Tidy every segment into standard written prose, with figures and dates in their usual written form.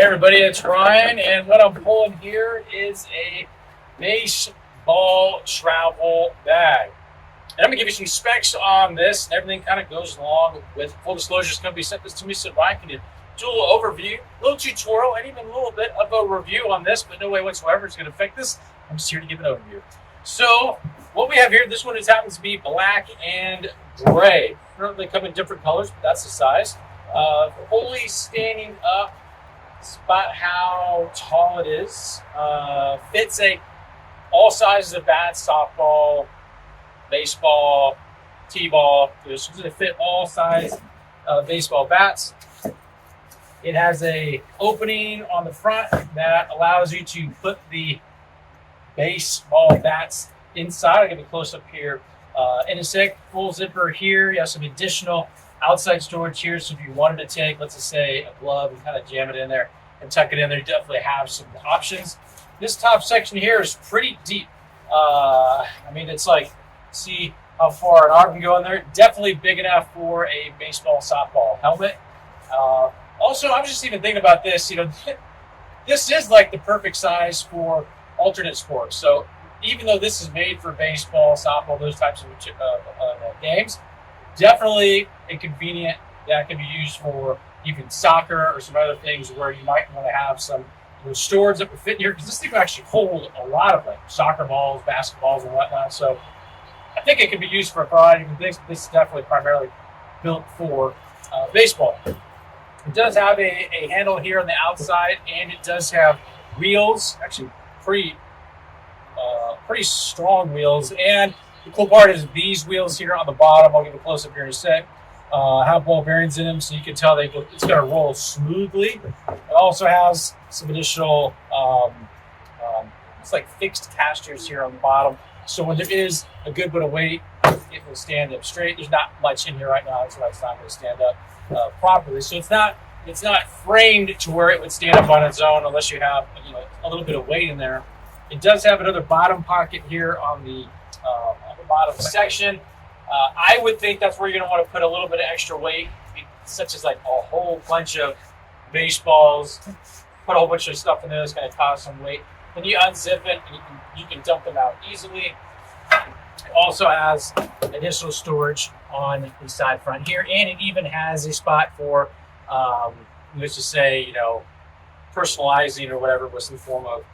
Hey everybody, it's Ryan, and what I'm pulling here is a baseball travel bag. And I'm going to give you some specs on this, and everything kind of goes along with full disclosure. It's going to be sent this to me, so Ryan, can you do a little overview, a little tutorial, and even a little bit of a review on this, but no way whatsoever it's going to affect this. I'm just here to give an overview. So what we have here, this one happens to be black and gray. They come in different colors, but that's the size. Fully standing up. It's about how tall it is. Fits all sizes of bats, softball, baseball, t-ball. It's going to fit all size baseball bats. It has a opening on the front that allows you to put the baseball bats inside. I'll give you a close up here in a sec. Full zipper here. You have some additional outside storage here, so if you wanted to take, let's just say, a glove and kind of jam it in there and tuck it in there, you definitely have some options. This top section here is pretty deep. I mean, it's like, see how far an arm can go in there. Definitely big enough for a baseball, softball helmet. Also, I was just even thinking about this, this is like the perfect size for alternate sports. So even though this is made for baseball, softball, those types of games, definitely inconvenient that can be used for even soccer or some other things where you might want to have some storage that would fit in here, because this thing will actually hold a lot of soccer balls, basketballs, and whatnot. So I think it can be used for a variety of things, but this is definitely primarily built for baseball. It does have a handle here on the outside, and it does have wheels, actually pretty strong wheels. And the cool part is these wheels here on the bottom, I'll give a close up here in a sec, have ball bearings in them, so you can tell it's going to roll smoothly. It also has some additional, it's like fixed casters here on the bottom. So when there is a good bit of weight, it will stand up straight. There's not much in here right now, that's why it's not going to stand up properly. So it's not framed to where it would stand up on its own unless you have a little bit of weight in there. It does have another bottom pocket here on the bottom section. I would think that's where you're going to want to put a little bit of extra weight, such as like a whole bunch of baseballs, put a whole bunch of stuff in there that's going to cause some weight. Then you unzip it and you can dump them out easily. It also has additional storage on the side front here, and it even has a spot for, let's just say, personalizing or whatever with some form of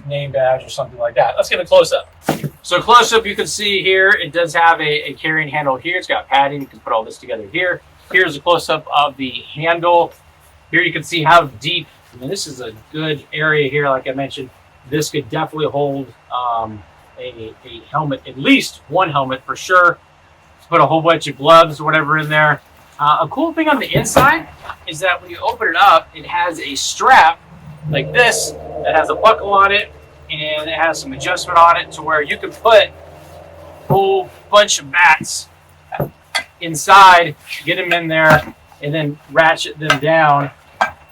name badge or something like that. Let's get a close-up. So close-up, you can see here, it does have a carrying handle here. It's got padding. You can put all this together here. Here's a close-up of the handle. Here you can see how deep, this is a good area here, like I mentioned. This could definitely hold a helmet, at least one helmet for sure. Let's put a whole bunch of gloves or whatever in there. A cool thing on the inside is that when you open it up, it has a strap like this that has a buckle on it, and it has some adjustment on it to where you can put a whole bunch of bats inside, get them in there, and then ratchet them down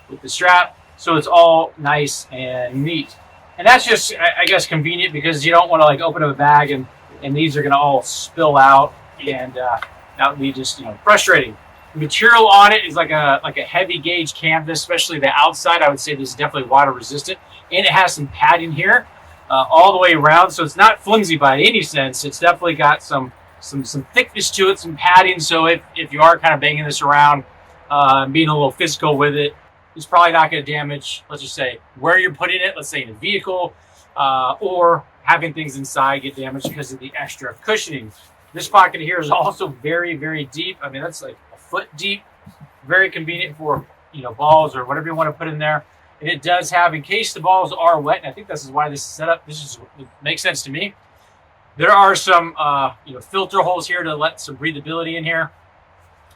with the strap, so it's all nice and neat. And that's just, I guess, convenient, because you don't want to open up a bag and these are going to all spill out, and that would be just frustrating. The material on it is like a heavy gauge canvas, especially the outside. I would say this is definitely water resistant, and it has some padding here all the way around, so it's not flimsy by any sense. It's definitely got some thickness to it, some padding. So if you are kind of banging this around, being a little physical with it, it's probably not going to damage, let's just say, where you're putting it. Let's say in a vehicle, or having things inside get damaged because of the extra cushioning. This pocket here is also very, very deep. I mean, that's like a foot deep. Very convenient for balls or whatever you want to put in there. And it does have, in case the balls are wet, and I think this is why this is set up. It makes sense to me. There are some filter holes here to let some breathability in here.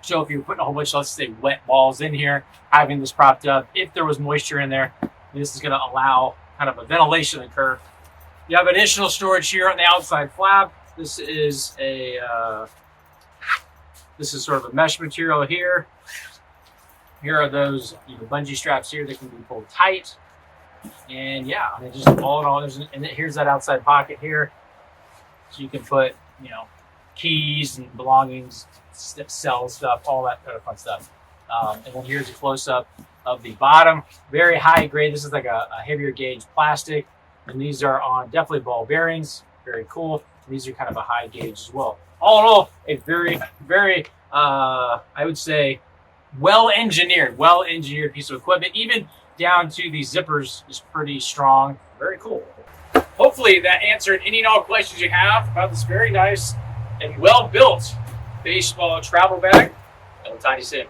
So if you're putting a whole bunch of, let's say, wet balls in here, having this propped up, if there was moisture in there, this is going to allow kind of a ventilation to occur. You have additional storage here on the outside flap. This is sort of a mesh material here. Here are those bungee straps here that can be pulled tight. And yeah, I mean, just all in all, and here's that outside pocket here. So you can put, keys and belongings, sell stuff, all that kind of fun stuff. And then here's a close-up of the bottom. Very high grade. This is like a heavier gauge plastic, and these are on definitely ball bearings. Very cool. These are kind of a high gauge as well. All in all, a very I would say well engineered piece of equipment. Even down to the zippers is pretty strong. Very cool. Hopefully that answered any and all questions you have about this very nice and well built baseball travel bag. Tiny Sim.